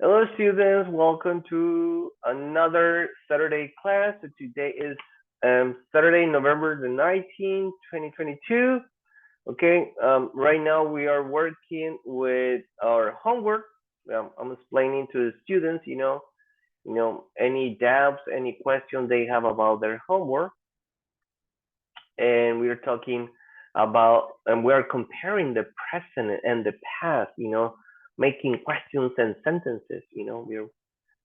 Hello, students. Welcome to another Saturday class. So today is Saturday, November the 19th, 2022. Okay, right now we are working with our homework. I'm explaining to the students, any doubts, any questions they have about their homework. And we are talking about, and we are comparing the present and the past, making questions and sentences,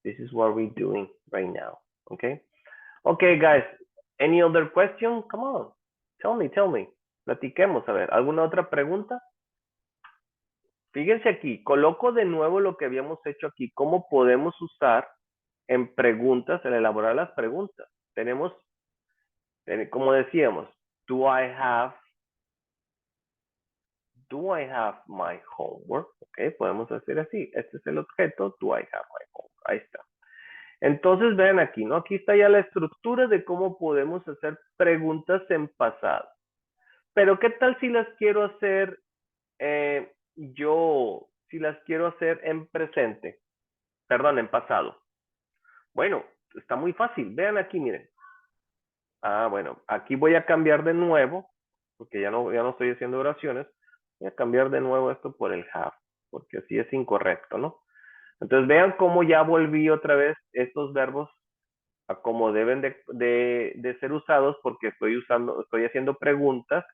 this is what we're doing right now. Okay. Okay, guys. Any other question? Come on. Tell me. Platiquemos. A ver, ¿alguna otra pregunta? Fíjense aquí, coloco de nuevo lo que habíamos hecho aquí. ¿Cómo podemos usar en preguntas, en elaborar las preguntas? Tenemos, como decíamos, do I have my homework? Ok, podemos hacer así. Este es el objeto, do I have my homework. Ahí está. Entonces vean aquí, ¿no? Aquí está ya la estructura de cómo podemos hacer preguntas en pasado. Pero ¿qué tal si las quiero hacer si las quiero hacer en presente? Perdón, en pasado. Bueno, está muy fácil. Vean aquí, miren. Bueno, aquí voy a cambiar de nuevo, porque ya no estoy haciendo oraciones. Voy a cambiar de nuevo esto por el have, porque así es incorrecto, ¿no? Entonces vean cómo ya volví otra vez estos verbos a como deben de ser usados, porque estoy haciendo preguntas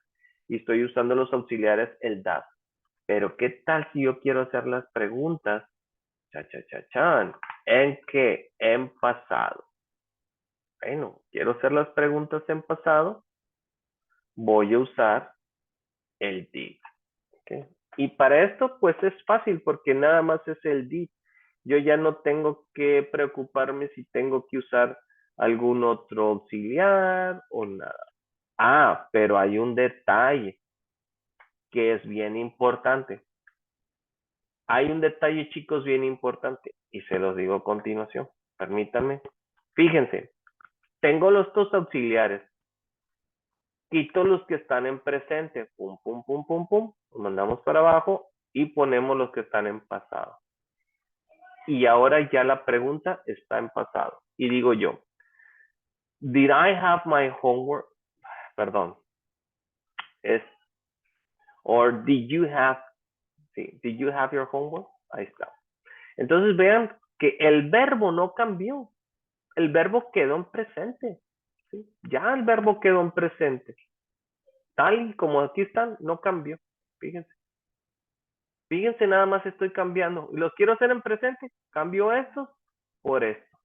y estoy usando los auxiliares el that. Pero ¿qué tal si yo quiero hacer las preguntas? ¿En qué? En pasado. Bueno, quiero hacer las preguntas en pasado, voy a usar el did. ¿Okay? Y para esto, pues es fácil porque nada más es el did. Yo ya no tengo que preocuparme si tengo que usar algún otro auxiliar o nada. Pero hay un detalle que es bien importante. Hay un detalle, chicos, bien importante y se los digo a continuación. Permítanme. Fíjense, tengo los dos auxiliares. Quito los que están en presente. Pum, pum, pum, pum, pum. Los mandamos para abajo y ponemos los que están en pasado. Y ahora ya la pregunta está en pasado. Y digo yo, did I have my homework? Perdón. Or did you have, sí, did you have your homework? Ahí está. Entonces vean que el verbo no cambió. El verbo quedó en presente. ¿Sí? Ya el verbo quedó en presente. Tal y como aquí están, no cambió. Fíjense. Fíjense, nada más estoy cambiando. Y los quiero hacer en presente. Cambio esto por esto.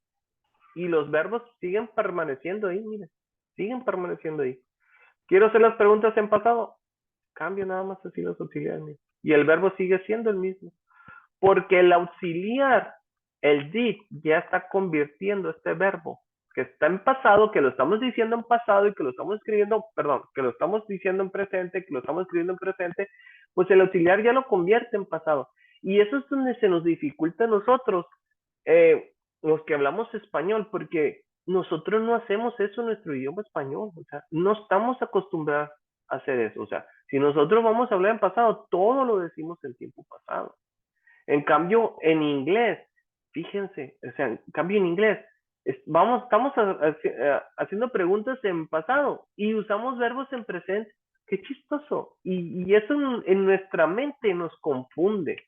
Y los verbos siguen permaneciendo ahí, miren. Siguen permaneciendo ahí. Quiero hacer las preguntas en pasado. Cambio nada más así los auxiliares. Y el verbo sigue siendo el mismo. Porque el auxiliar, el did, ya está convirtiendo este verbo que está en pasado, que lo estamos diciendo en pasado y que lo estamos escribiendo, perdón, que lo estamos diciendo en presente, que lo estamos escribiendo en presente, pues el auxiliar ya lo convierte en pasado. Y eso es donde se nos dificulta a nosotros, los que hablamos español, porque nosotros no hacemos eso en nuestro idioma español, o sea, no estamos acostumbrados a hacer eso, o sea, si nosotros vamos a hablar en pasado, todo lo decimos en tiempo pasado. En cambio, en inglés, fíjense, o sea, en cambio en inglés, estamos haciendo preguntas en pasado y usamos verbos en presente. Qué chistoso. Y eso en nuestra mente nos confunde.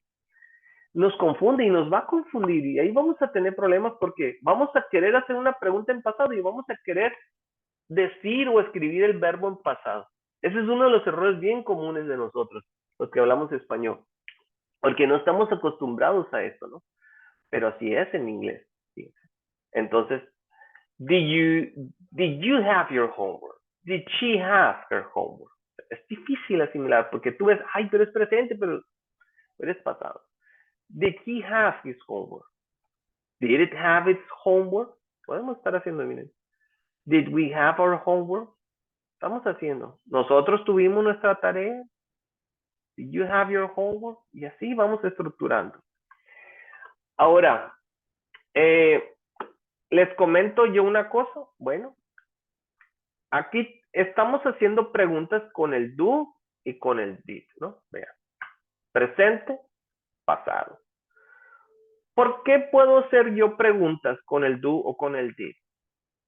Nos confunde y nos va a confundir. Y ahí vamos a tener problemas porque vamos a querer hacer una pregunta en pasado y vamos a querer decir o escribir el verbo en pasado. Ese es uno de los errores bien comunes de nosotros, los que hablamos español. Porque no estamos acostumbrados a eso, ¿no? Pero así es en inglés. ¿Sí? Entonces, did you have your homework? Did she have her homework? Es difícil asimilar porque tú ves, ay, pero es presente, pero es pasado. Did he have his homework? Did it have its homework? Podemos estar haciendo, miren. Did we have our homework? Estamos haciendo. Nosotros tuvimos nuestra tarea. Did you have your homework? Y así vamos estructurando. Ahora, les comento yo una cosa. Bueno, aquí estamos haciendo preguntas con el do y con el did, ¿no? Vean. Presente, pasado. ¿Por qué puedo hacer yo preguntas con el do o con el did?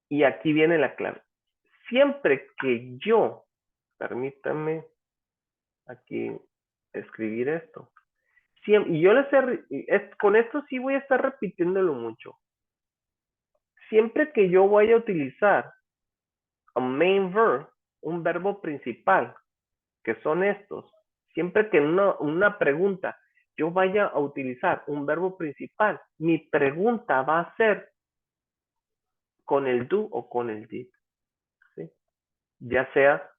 Y aquí viene la clave. Siempre que yo, permítanme aquí escribir esto. Y yo con esto sí voy a estar repitiéndolo mucho. Siempre que yo vaya a utilizar un main verb, un verbo principal, que son estos, siempre que en una pregunta yo vaya a utilizar un verbo principal, mi pregunta va a ser con el do o con el did, ¿sí? Ya sea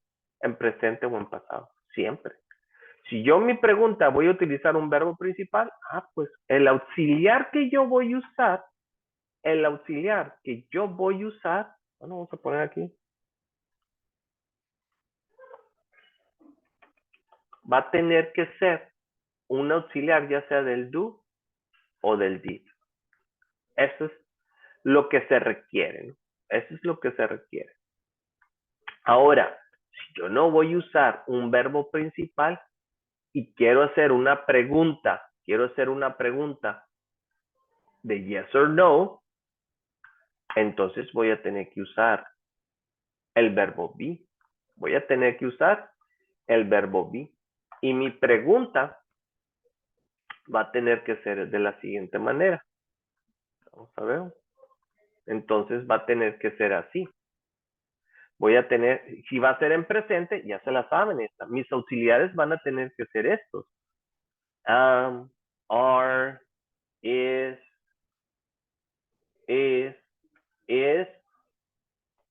en presente o en pasado, siempre. Si yo mi pregunta voy a utilizar un verbo principal, pues el auxiliar que yo voy a usar, bueno, vamos a poner aquí, va a tener que ser un auxiliar ya sea del do o del did. Eso es lo que se requiere, ¿no? Eso es lo que se requiere. Ahora, si yo no voy a usar un verbo principal y quiero hacer una pregunta de yes or no, entonces voy a tener que usar el verbo be. Voy a tener que usar el verbo be. Y mi pregunta va a tener que ser de la siguiente manera. Vamos a ver. Entonces va a tener que ser así. Voy a tener, si va a ser en presente, ya se la saben esta. Mis auxiliares van a tener que ser estos. Are, is,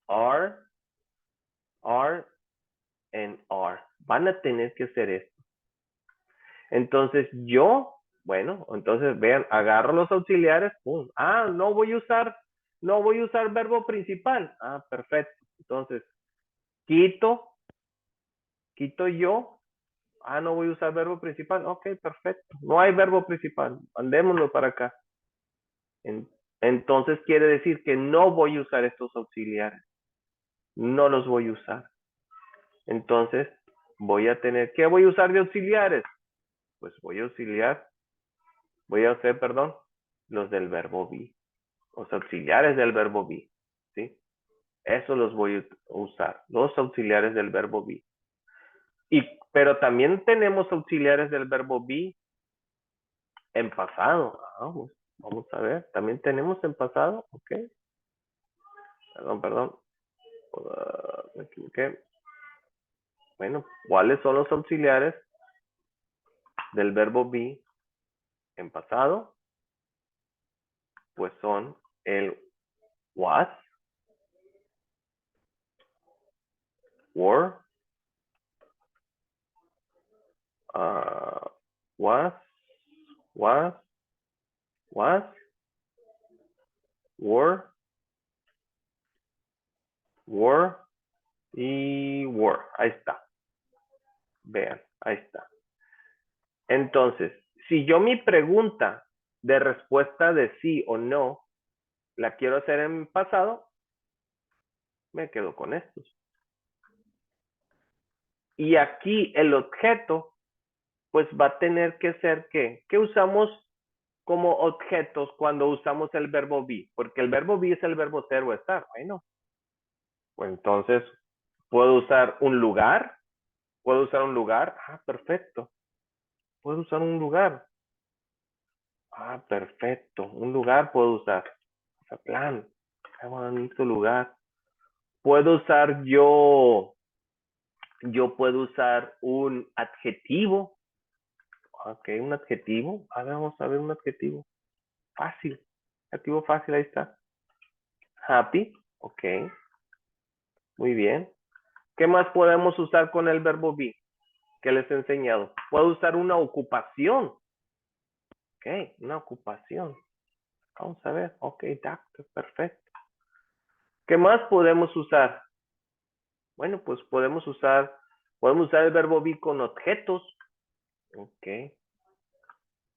are, and are. Van a tener que ser esto. Entonces entonces vean, agarro los auxiliares, pum. No voy a usar verbo principal. Perfecto. Entonces, quito yo. No voy a usar verbo principal. Ok, perfecto. No hay verbo principal. Mandémoslo para acá. Entonces quiere decir que no voy a usar estos auxiliares. No los voy a usar. Entonces, ¿qué voy a usar de auxiliares? Pues voy a hacer, los del verbo be. Los auxiliares del verbo be. ¿Sí? Eso los voy a usar. Los auxiliares del verbo be. Pero también tenemos auxiliares del verbo be en pasado. Pues, vamos a ver. También tenemos en pasado. Ok. Perdón. Me equivoqué. Bueno, ¿cuáles son los auxiliares del verbo be en pasado? Pues son el was, were, was, were y were. Ahí está. Vean, ahí está. Entonces, si yo mi pregunta de respuesta de sí o no la quiero hacer en pasado, me quedo con estos. Y aquí el objeto, pues va a tener que ser ¿qué? ¿Qué usamos como objetos cuando usamos el verbo be? Porque el verbo be es el verbo ser o estar. Bueno, pues entonces, ¿puedo usar un lugar? Perfecto. ¿Puedo usar un lugar? Perfecto. Un lugar puedo usar. Plan. Qué bonito lugar. Puedo usar yo puedo usar un adjetivo. Ok, un adjetivo. Vamos a ver un adjetivo. Fácil. Adjetivo fácil, ahí está. Happy. Ok. Muy bien. ¿Qué más podemos usar con el verbo be que les he enseñado? Puedo usar una ocupación. Ok, una ocupación. Vamos a ver. Ok, doctor, perfecto. ¿Qué más podemos usar? Bueno, pues podemos usar el verbo be con objetos. Ok.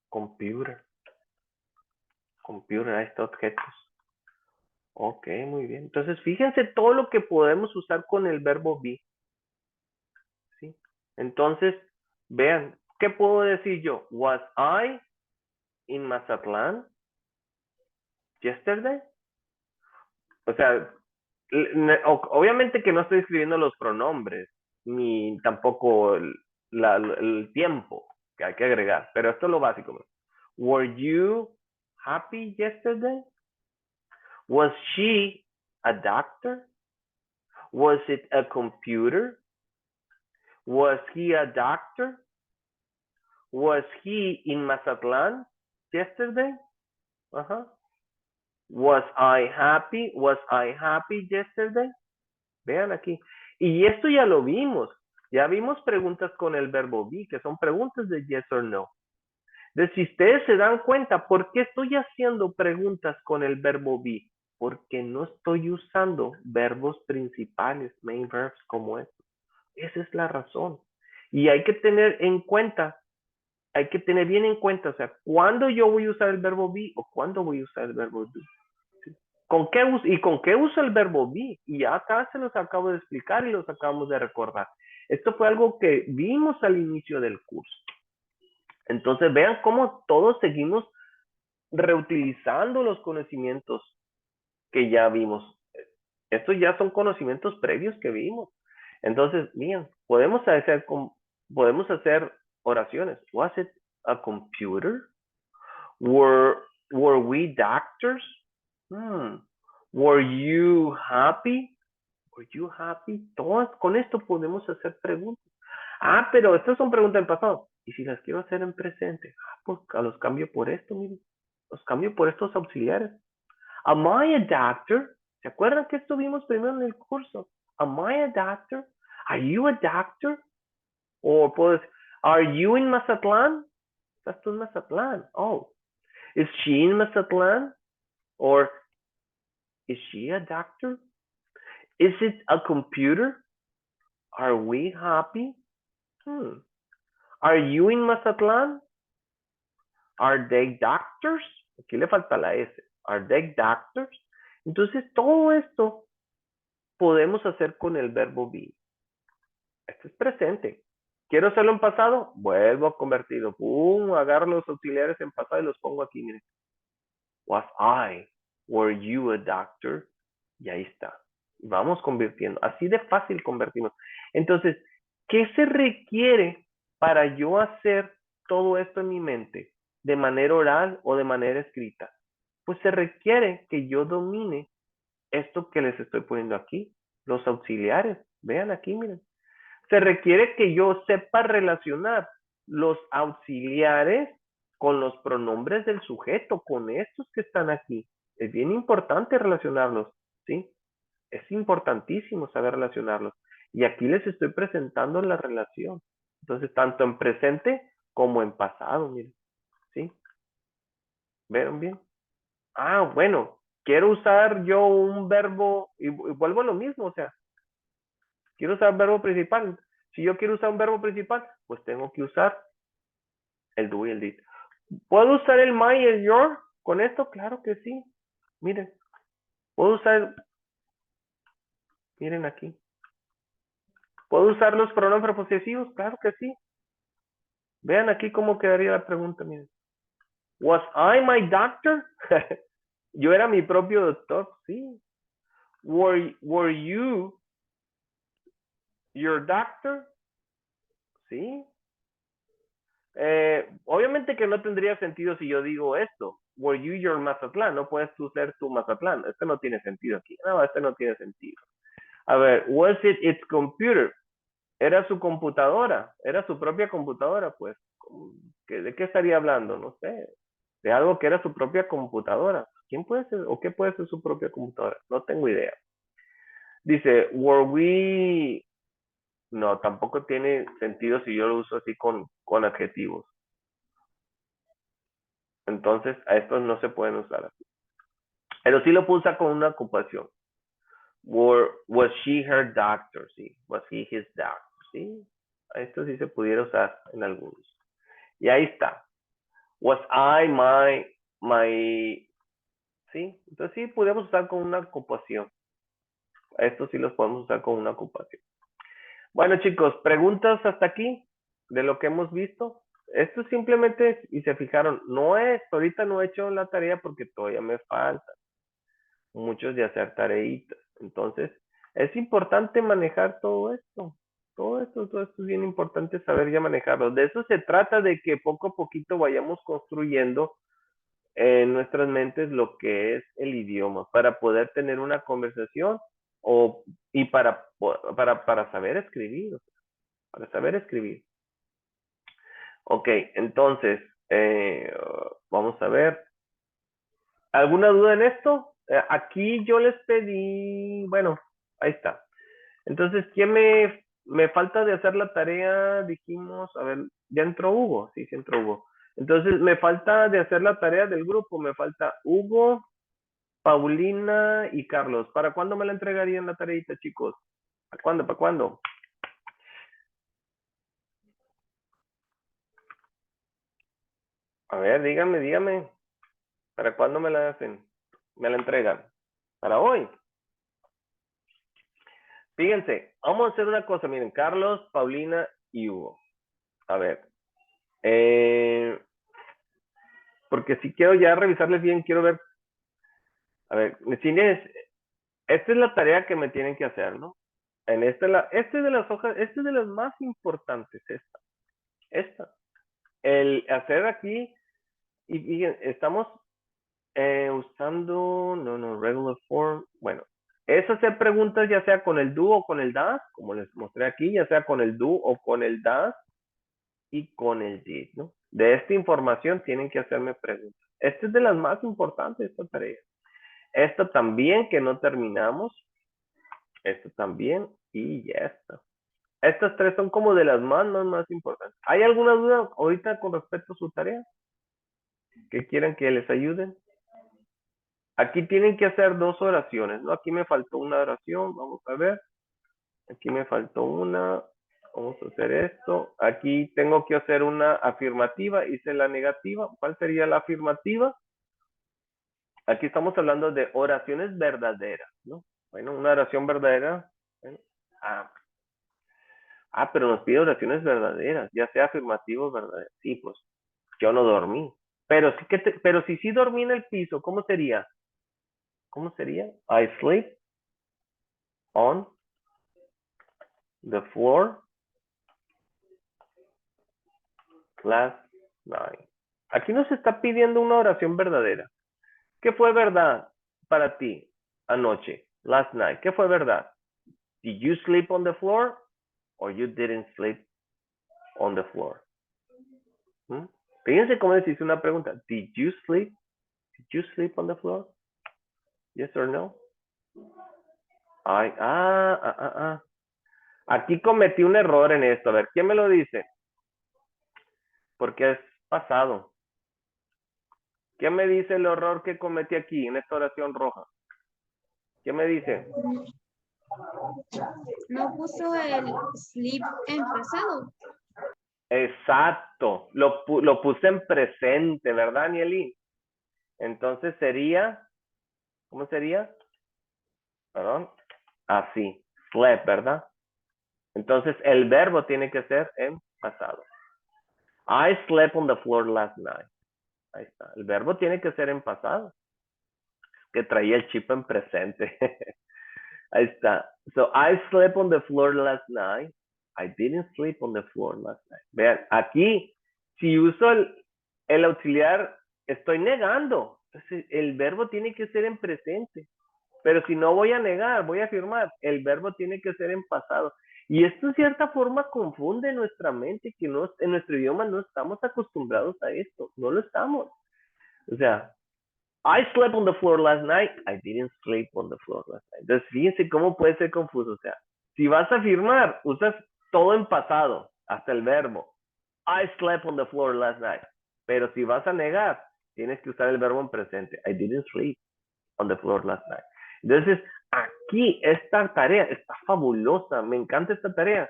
Computer. Ahí está objetos. Ok, muy bien. Entonces, fíjense todo lo que podemos usar con el verbo be. ¿Sí? Entonces, vean, ¿qué puedo decir yo? Was I in Mazatlán? yesterday. O sea, obviamente que no estoy escribiendo los pronombres, ni tampoco el tiempo que hay que agregar, pero esto es lo básico. Were you happy yesterday? Was she a doctor? Was it a computer? Was he a doctor? Was he in Mazatlan yesterday? Uh-huh. Was I happy? Was I happy yesterday? Vean aquí. Y esto ya lo vimos. Ya vimos preguntas con el verbo be, que son preguntas de yes or no. Entonces, si ustedes se dan cuenta, ¿por qué estoy haciendo preguntas con el verbo be? Porque no estoy usando verbos principales, main verbs como estos. Esa es la razón. Y hay que tener en cuenta, hay que tener bien en cuenta, o sea, ¿cuándo yo voy a usar el verbo be o cuándo voy a usar el verbo do? ¿Con qué y con qué uso el verbo be? Y ya acá se los acabo de explicar y los acabamos de recordar. Esto fue algo que vimos al inicio del curso. Entonces vean cómo todos seguimos reutilizando los conocimientos que ya vimos. Estos ya son conocimientos previos que vimos. Entonces, miren, podemos hacer oraciones. Was it a computer? Were we doctors? Were you happy? Were you happy? Todas con esto podemos hacer preguntas. Ah, pero estas son preguntas en pasado. ¿Y si las quiero hacer en presente? Ah, pues los cambio por esto, miren. Los cambio por estos auxiliares. Am I a doctor? ¿Se acuerdan que estuvimos primero en el curso? Am I a doctor? Are you a doctor? O puedo decir, are you in Mazatlan? ¿Estás tú en Mazatlan? Oh. Is she in Mazatlan? Or is she a doctor? Is it a computer? Are we happy? Are you in Mazatlan? Are they doctors? Aquí le falta la S. Are they doctors? Entonces, todo esto podemos hacer con el verbo be. Esto es presente. ¿Quiero hacerlo en pasado? Vuelvo a convertirlo. Pum, agarro los auxiliares en pasado y los pongo aquí, miren. Was I? Were you a doctor? Y ahí está. Vamos convirtiendo. Así de fácil convertimos. Entonces, ¿qué se requiere para yo hacer todo esto en mi mente? ¿De manera oral o de manera escrita? Pues se requiere que yo domine esto que les estoy poniendo aquí. Los auxiliares. Vean aquí, miren. Se requiere que yo sepa relacionar los auxiliares con los pronombres del sujeto, con estos que están aquí. Es bien importante relacionarlos, ¿sí? Es importantísimo saber relacionarlos. Y aquí les estoy presentando la relación. Entonces, tanto en presente como en pasado, miren, ¿sí? ¿Vieron bien? Ah, bueno, quiero usar yo un verbo, y vuelvo a lo mismo, o sea, quiero usar verbo principal. Si yo quiero usar un verbo principal, pues tengo que usar el do y el did. ¿Puedo usar el my y el your con esto? Claro que sí. Miren, puedo usar, miren aquí. ¿Puedo usar los pronombres posesivos? Claro que sí. Vean aquí cómo quedaría la pregunta, miren. Was I my doctor? Yo era mi propio doctor, sí. Were you your doctor? Sí. Obviamente que no tendría sentido si yo digo esto. Were you your Mazatlán? No puedes tú ser tu Mazatlán. Esto no tiene sentido aquí. No, esto no tiene sentido. A ver, was it its computer? Era su computadora. Era su propia computadora, pues. ¿De qué estaría hablando? No sé. De algo que era su propia computadora. ¿Quién puede ser o qué puede ser su propia computadora? No tengo idea. Dice, were we... No, tampoco tiene sentido si yo lo uso así con adjetivos. Entonces, a estos no se pueden usar así. Pero sí lo puedo usar con una ocupación. Was she her doctor? Sí. Was he his doctor? Sí. A esto sí se pudiera usar en algunos. Y ahí está. Was I my... Sí. Entonces sí podemos usar con una ocupación. A estos sí los podemos usar con una ocupación. Bueno, chicos, preguntas hasta aquí de lo que hemos visto. Esto simplemente, y se fijaron, ahorita no he hecho la tarea porque todavía me falta muchos de hacer tareitas. Entonces, es importante manejar todo esto. Todo esto es bien importante saber ya manejarlo. De eso se trata, de que poco a poquito vayamos construyendo en nuestras mentes lo que es el idioma para poder tener una conversación y para saber escribir, para saber escribir. Ok, entonces, vamos a ver. ¿Alguna duda en esto? Aquí yo les pedí, bueno, ahí está. Entonces, ¿quién me falta de hacer la tarea? Dijimos, a ver, ¿ya entró Hugo? Sí, sí entró Hugo. Entonces, me falta de hacer la tarea del grupo, me falta Hugo, Paulina y Carlos. ¿Para cuándo me la entregarían la tareita, chicos? ¿Para cuándo? ¿Para cuándo? A ver, dígame. ¿Para cuándo me la hacen? ¿Me la entregan? ¿Para hoy? Fíjense, vamos a hacer una cosa. Miren, Carlos, Paulina y Hugo. A ver. Porque si quiero ya revisarles bien, quiero ver. A ver, esta es la tarea que me tienen que hacer, ¿no? Esta es de las hojas, esta es de las más importantes, esta. El hacer aquí, y estamos usando, no, regular form, bueno, es hacer preguntas ya sea con el do o con el das, como les mostré aquí, ya sea con el do o con el das y con el did, ¿no? De esta información tienen que hacerme preguntas. Esta es de las más importantes, esta tarea. Esta también que no terminamos, esta también y ya está. Estas tres son como de las más importantes. ¿Hay alguna duda ahorita con respecto a su tarea? ¿Que quieran que les ayuden? Aquí tienen que hacer dos oraciones, ¿no? Aquí me faltó una oración, vamos a ver. Aquí me faltó una, vamos a hacer esto. Aquí tengo que hacer una afirmativa, hice la negativa. ¿Cuál sería la afirmativa? Aquí estamos hablando de oraciones verdaderas, ¿no? Bueno, una oración verdadera. Bueno, ah, pero nos pide oraciones verdaderas, ya sea afirmativo o verdadero. Sí, pues yo no dormí. Pero si sí dormí en el piso, ¿cómo sería? ¿Cómo sería? I sleep on the floor last night. Aquí nos está pidiendo una oración verdadera. ¿Qué fue verdad para ti anoche? Last night. ¿Qué fue verdad? Did you sleep on the floor or you didn't sleep on the floor? ¿Mm? Fíjense cómo les hice una pregunta. Did you sleep? Did you sleep on the floor? Yes or no? Ay, Aquí cometí un error en esto. A ver, ¿quién me lo dice? Porque es pasado. ¿Qué me dice el error que cometí aquí en esta oración roja? ¿Qué me dice? No puso el sleep en pasado. Exacto. Lo puse en presente, ¿verdad, Nieli? Entonces sería, ¿cómo sería? Perdón. Así. Slept, ¿verdad? Entonces el verbo tiene que ser en pasado. I slept on the floor last night. Ahí está. El verbo tiene que ser en pasado. Que traía el chip en presente. Ahí está. So I slept on the floor last night. I didn't sleep on the floor last night. Vean, aquí, si uso el auxiliar, estoy negando. Entonces, el verbo tiene que ser en presente. Pero si no voy a negar, voy a afirmar, el verbo tiene que ser en pasado. Y esto en cierta forma confunde nuestra mente, que no, en nuestro idioma no estamos acostumbrados a esto. No lo estamos. O sea, I slept on the floor last night. I didn't sleep on the floor last night. Entonces, fíjense cómo puede ser confuso. O sea, si vas a afirmar, usas todo en pasado, hasta el verbo. I slept on the floor last night. Pero si vas a negar, tienes que usar el verbo en presente. I didn't sleep on the floor last night. Entonces, aquí esta tarea está fabulosa. Me encanta esta tarea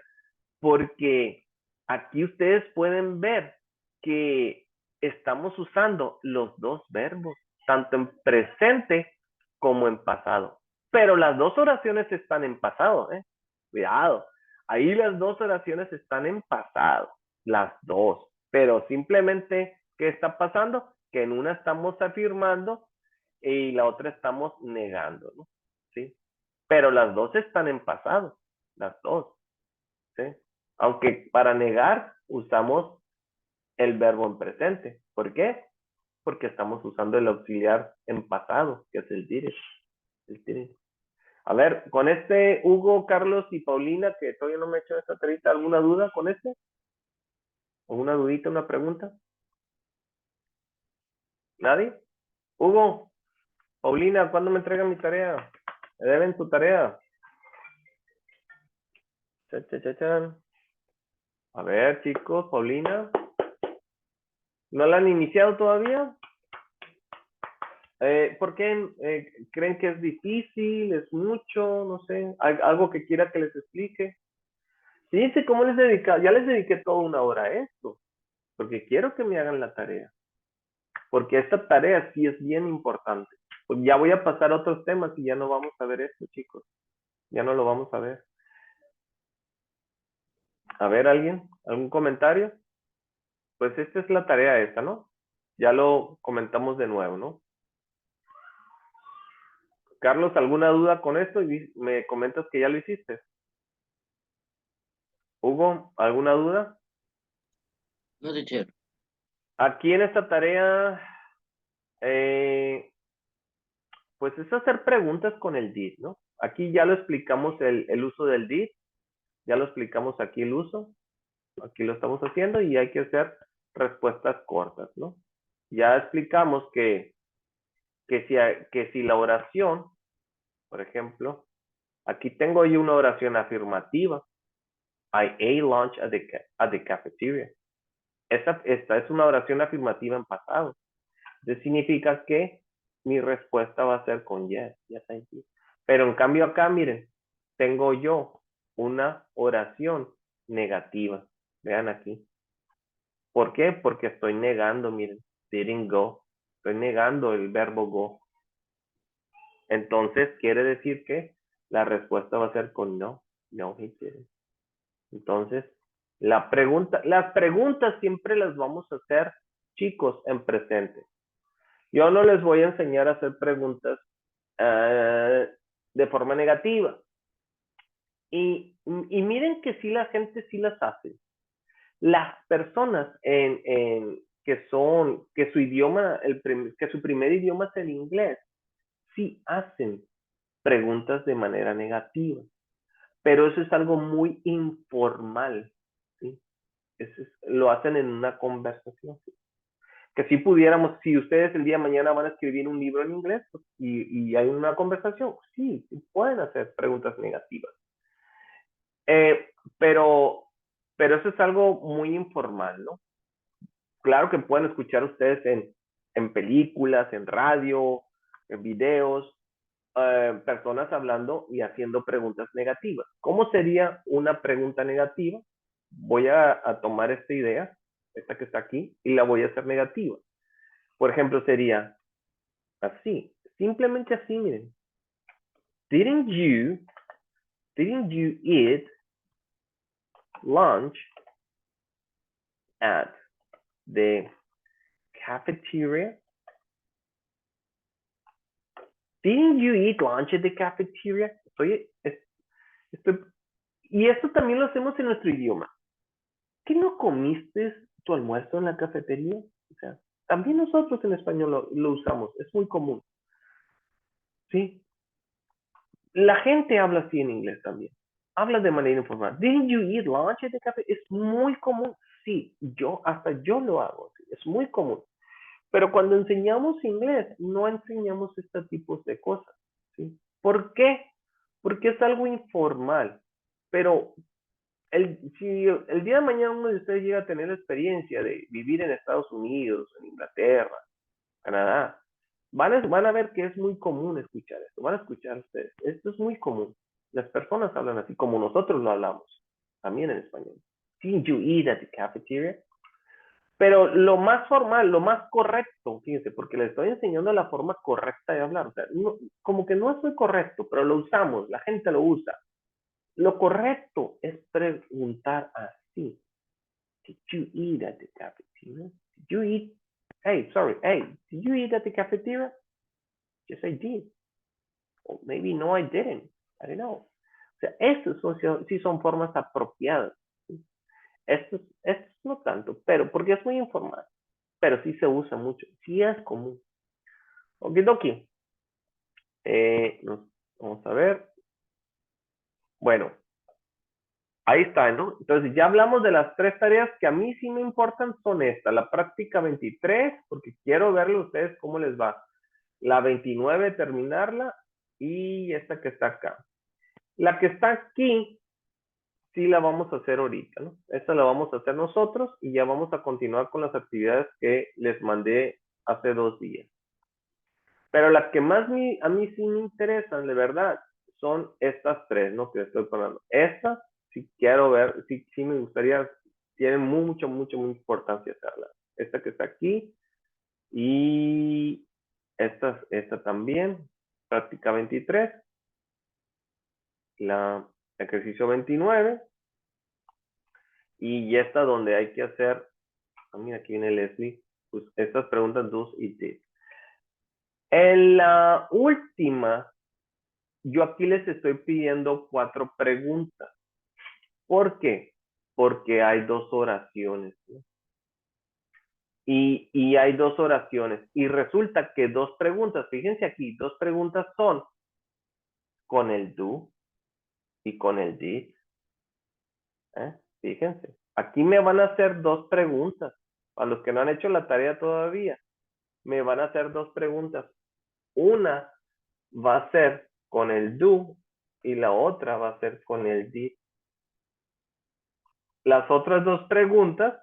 porque aquí ustedes pueden ver que estamos usando los dos verbos, tanto en presente como en pasado. Pero las dos oraciones están en pasado, ¿eh? Cuidado. Ahí las dos oraciones están en pasado. Las dos. Pero simplemente, ¿qué está pasando? Que en una estamos afirmando y la otra estamos negando, ¿no? ¿Sí? Pero las dos están en pasado, las dos, ¿sí? Aunque para negar usamos el verbo en presente. ¿Por qué? Porque estamos usando el auxiliar en pasado, que es el did it. El did it. A ver, con este Hugo, Carlos y Paulina, que todavía no me he hecho esta tarita, ¿alguna duda con este? ¿O una dudita, una pregunta? ¿Nadie? Hugo, Paulina, ¿cuándo me entregan mi tarea? ¿Me deben su tarea? Chan, chan, chan, chan. A ver, chicos, Paulina, ¿no la han iniciado todavía? ¿Por qué creen que es difícil? ¿Es mucho? No sé. ¿Algo que quiera que les explique? Fíjense cómo les dedica, ya les dediqué toda una hora a esto, porque quiero que me hagan la tarea, porque esta tarea sí es bien importante. Pues ya voy a pasar a otros temas y ya no vamos a ver esto, chicos. Ya no lo vamos a ver. A ver, ¿alguien? ¿Algún comentario? Pues esta es la tarea esta, ¿no? Ya lo comentamos de nuevo, ¿no? Carlos, ¿alguna duda con esto? Y me comentas que ya lo hiciste. Hugo, ¿alguna duda? No, teacher. Aquí en esta tarea, pues es hacer preguntas con el did, ¿no? Aquí ya lo explicamos el uso del did, ya lo explicamos aquí el uso, aquí lo estamos haciendo y hay que hacer respuestas cortas, ¿no? Ya explicamos que si la oración, por ejemplo, aquí tengo yo una oración afirmativa. I ate lunch at the cafeteria. Esta es una oración afirmativa en pasado. Eso significa que mi respuesta va a ser con yes, yes I did. Pero en cambio acá, miren, tengo yo una oración negativa. Vean aquí. ¿Por qué? Porque estoy negando, miren, didn't go. Estoy negando el verbo go. Entonces quiere decir que la respuesta va a ser con no. No, he didn't. Entonces, las preguntas siempre las vamos a hacer, chicos, en presente. Yo no les voy a enseñar a hacer preguntas de forma negativa. Y miren que sí la gente sí las hace. Las personas que su idioma, que su primer idioma es el inglés, sí hacen preguntas de manera negativa. Pero eso es algo muy informal, ¿sí? Lo hacen en una conversación. Que si pudiéramos, si ustedes el día de mañana van a escribir un libro en inglés pues, y hay una conversación, sí, pueden hacer preguntas negativas. Eh, pero, pero eso es algo muy informal, ¿no? Claro que pueden escuchar ustedes en películas, en radio, en videos, personas hablando y haciendo preguntas negativas. ¿Cómo sería una pregunta negativa? Voy a tomar esta idea, esta que está aquí, y la voy a hacer negativa. Por ejemplo, sería así, simplemente así, miren. Didn't you eat lunch at the cafeteria? Didn't you eat lunch at the cafeteria? Y esto también lo hacemos en nuestro idioma. ¿Qué no comiste tu almuerzo en la cafetería? O sea, también nosotros en español lo usamos, es muy común. ¿Sí? La gente habla así en inglés también. Habla de manera informal. Didn't you eat lunch at the cafe? Es muy común. Sí, hasta yo lo hago. ¿Sí? Es muy común. Pero cuando enseñamos inglés, no enseñamos este tipo de cosas. ¿Sí? ¿Por qué? Porque es algo informal. Pero si el día de mañana uno de ustedes llega a tener la experiencia de vivir en Estados Unidos, en Inglaterra, Canadá, van a ver que es muy común escuchar esto. Van a escuchar ustedes. Esto es muy común. Las personas hablan así como nosotros lo hablamos, también en español. Didn't you eat at the cafeteria? Pero lo más formal, lo más correcto, fíjense, porque les estoy enseñando la forma correcta de hablar. O sea, como que no es muy correcto, pero lo usamos, la gente lo usa. Lo correcto es preguntar así. Did you eat at the cafeteria? hey, did you eat at the cafeteria? Yes, I did. Or maybe no, I didn't. I don't know. O sea, estos sí son formas apropiadas. ¿Sí? Estos no tanto, pero porque es muy informal. Pero sí se usa mucho. Sí es común. Okidoki. Vamos a ver. Bueno, ahí está, ¿no? Entonces ya hablamos de las 3 tareas que a mí sí me importan, son estas. La práctica 23, porque quiero verle a ustedes cómo les va. La 29, terminarla. Y esta que está acá. La que está aquí, sí la vamos a hacer ahorita, ¿no? Esta la vamos a hacer nosotros y ya vamos a continuar con las actividades que les mandé hace 2 días. Pero las que más a mí sí me interesan, de verdad, son estas 3, ¿no? Que estoy poniendo. Estas, sí quiero ver, sí me gustaría, tiene mucha importancia hacerla. Esta que está aquí y esta también, práctica 23, la ejercicio 29 y esta donde hay que hacer, mira, aquí viene Leslie, pues estas preguntas 2 y 3. En la última, yo aquí les estoy pidiendo 4 preguntas. ¿Por qué? Porque hay 2 oraciones, ¿no? Y hay 2 oraciones. Y resulta que 2 preguntas, fíjense aquí, 2 preguntas son con el do y con el did. Fíjense, aquí me van a hacer 2 preguntas. A los que no han hecho la tarea todavía, me van a hacer 2 preguntas. Una va a ser con el do y la otra va a ser con el did. Las otras 2 preguntas,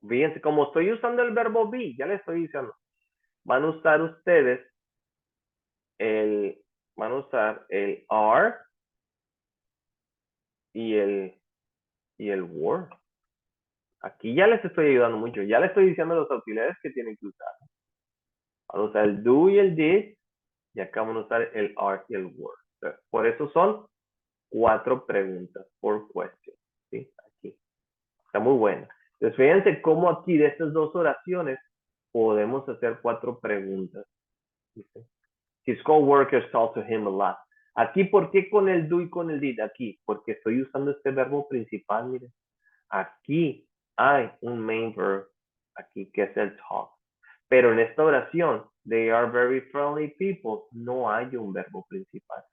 fíjense, como estoy usando el verbo be, ya les estoy diciendo, van a usar ustedes van a usar el are y el were. Aquí ya les estoy ayudando mucho, ya les estoy diciendo los auxiliares que tienen que usar. Van a usar el do y el did, y acá van a usar el are y el were. Por eso son 4 preguntas por question. ¿Sí? Aquí. Está muy bueno. Entonces, fíjense cómo aquí de estas 2 oraciones podemos hacer 4 preguntas. ¿Dice? His coworkers talk to him a lot. Aquí, ¿por qué con el do y con el did? Aquí, porque estoy usando este verbo principal, miren. Aquí hay un main verb, aquí que es el talk. Pero en esta oración, they are very friendly people, no hay un verbo principal.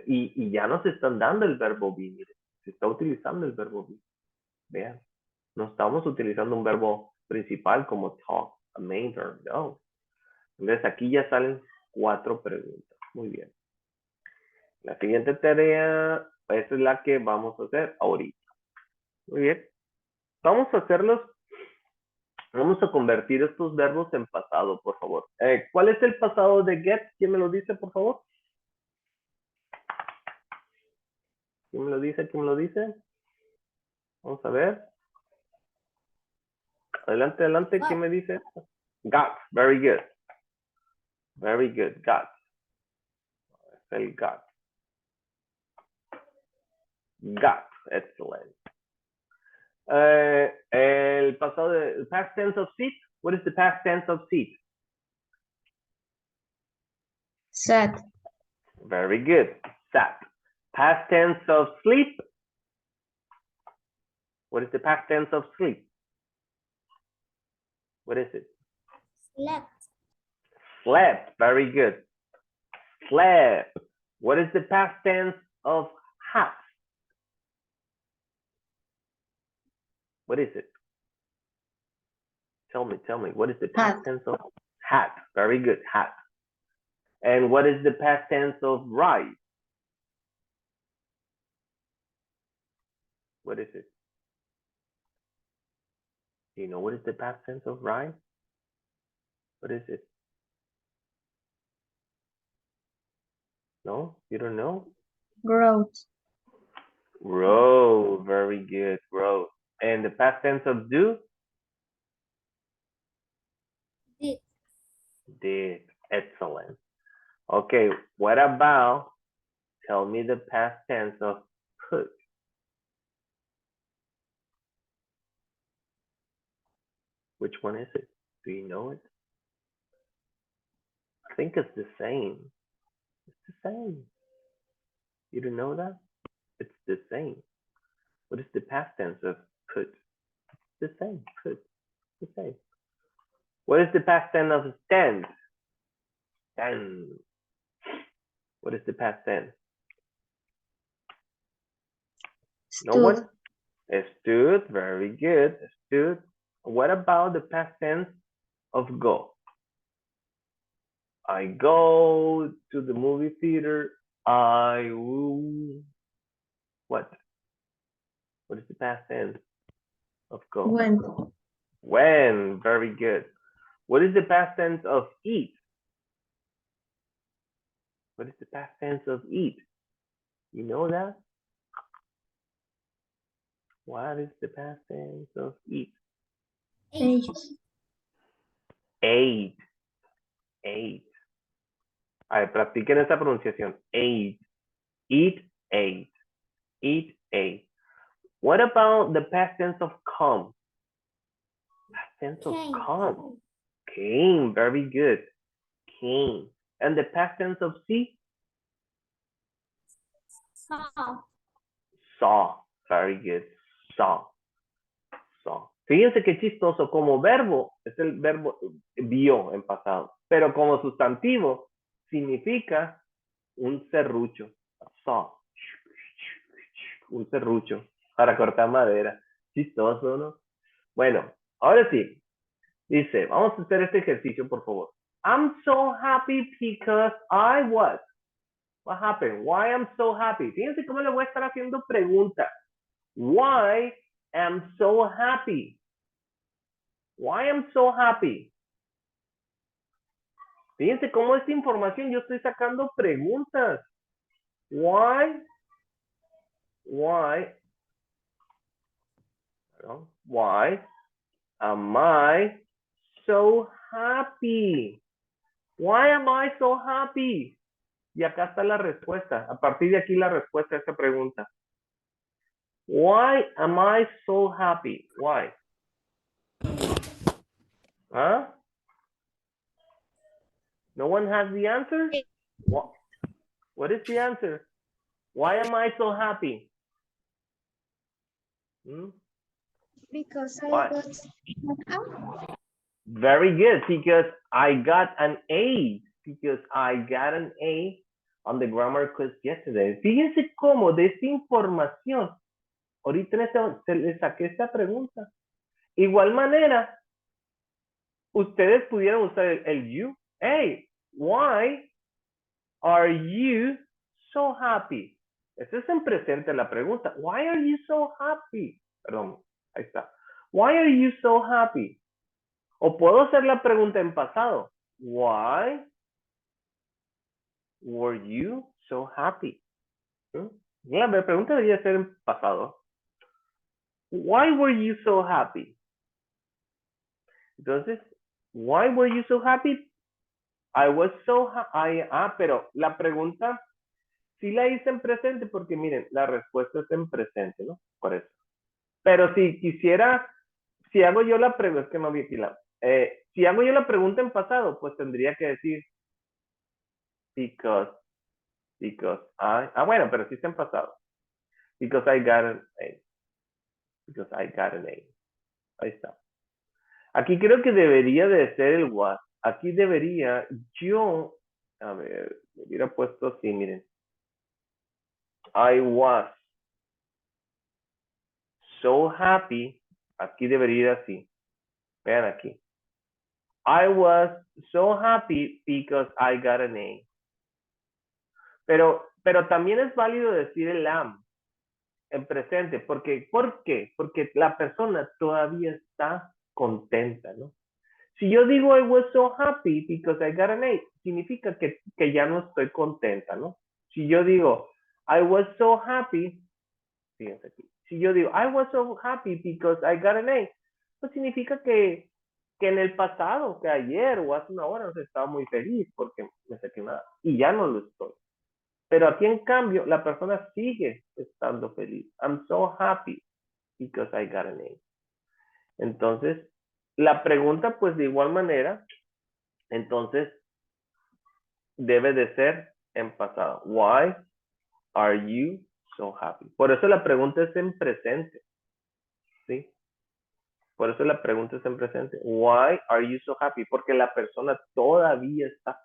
Y ya nos están dando el verbo be, miren. Se está utilizando el verbo be. Vean, no estamos utilizando un verbo principal como talk, a main verb, no. Entonces aquí ya salen 4 preguntas. Muy bien. La siguiente tarea, esta es la que vamos a hacer ahorita. Muy bien. Vamos a hacerlos, vamos a convertir estos verbos en pasado, por favor. ¿Cuál es el pasado de get? ¿Quién me lo dice, por favor? ¿Quién me lo dice? ¿Quién me lo dice? Vamos a ver. Adelante, adelante. ¿Quién me dice? Got. Very good. Very good. Got. El got. Got. Excellent. El pasado de past tense of sit. What is the past tense of sit? Sat. Very good. Sat. Past tense of sleep. What is the past tense of sleep? What is it? Slept. Slept. Very good. Slept. What is the past tense of have? What is it? Tell me. What is the past Had. tense of had? Very good. Had. And what is the past tense of rise? What is it? Do you know what is the past tense of rise? What is it? No? You don't know? Growth. Grow. Very good. Grow. And the past tense of do? Did. Did. Excellent. Okay, what about, tell me the past tense of put. Which one is it? Do you know it? I think it's the same. It's the same. You don't know that? It's the same. What is the past tense of put? It's the same. Put. It's the same. What is the past tense of stand? Stand. What is the past tense? No Stood. one? Stood. Very good. Stood. What about the past tense of go? I go to the movie theater. I will. What? What is the past tense of go? Went. When. Very good. What is the past tense of eat? What is the past tense of eat? You know that? What is the past tense of eat? Ate. Ate. Ate. A ver, practiquen esa pronunciación. Ate. Eat, ate. Eat, ate. What about the past tense of come? Past tense of come. Came. Very good. Came. And the past tense of see? Saw. Saw. Very good. Saw. Saw. Fíjense qué chistoso. Como verbo, es el verbo vio en pasado. Pero como sustantivo, significa un serrucho. Saw. Un serrucho para cortar madera. Chistoso, ¿no? Bueno, ahora sí. Dice, vamos a hacer este ejercicio, por favor. I'm so happy because I was. What happened? Why I'm so happy? Fíjense cómo le voy a estar haciendo preguntas. Why am so happy? Why am so happy? Fíjense cómo esta información yo estoy sacando preguntas. Why am I so happy? Why am I so happy? Y acá está la respuesta. A partir de aquí la respuesta a esta pregunta. Why am I so happy? Why? Huh? No one has the answer? What is the answer? Why am I so happy? Hmm? Because I Why? got an A. Very good, because I got an A. Because I got an A on the grammar quiz yesterday. Fíjense cómo de esta información, ahorita se les saqué esta pregunta. Igual manera, ustedes pudieran usar el you. Hey, why are you so happy? Esto es en presente la pregunta. Why are you so happy? Perdón, ahí está. Why are you so happy? O puedo hacer la pregunta en pasado. Why were you so happy? La pregunta debería ser en pasado. Why were you so happy? Entonces, why were you so happy? I was so happy. Pero la pregunta sí la hice en presente porque miren, la respuesta es en presente, ¿no? Por eso. Pero si quisiera, si hago yo la pregunta, es que no vi aquí si hago yo la pregunta en pasado, pues tendría que decir because bueno, pero sí está en pasado. Because I got an A. Because I got an A. Ahí está. Aquí creo que debería de ser el was. Aquí debería yo, a ver, me hubiera puesto así, miren. I was so happy. Aquí debería ir así. Vean aquí. I was so happy because I got an A. Pero también es válido decir el am en presente. ¿Por qué? Porque la persona todavía está contenta, ¿no? Si yo digo I was so happy because I got an A, significa que ya no estoy contenta, ¿no? Si yo digo I was so happy, fíjense aquí. Si yo digo I was so happy because I got an A, pues significa que en el pasado, que ayer o hace una hora, no estaba muy feliz porque me saqué una y ya no lo estoy. Pero aquí en cambio, la persona sigue estando feliz. I'm so happy because I got an A. Entonces, la pregunta, pues de igual manera, entonces debe de ser en pasado. Why are you so happy? Por eso la pregunta es en presente, ¿sí? Por eso la pregunta es en presente. Why are you so happy? Porque la persona todavía está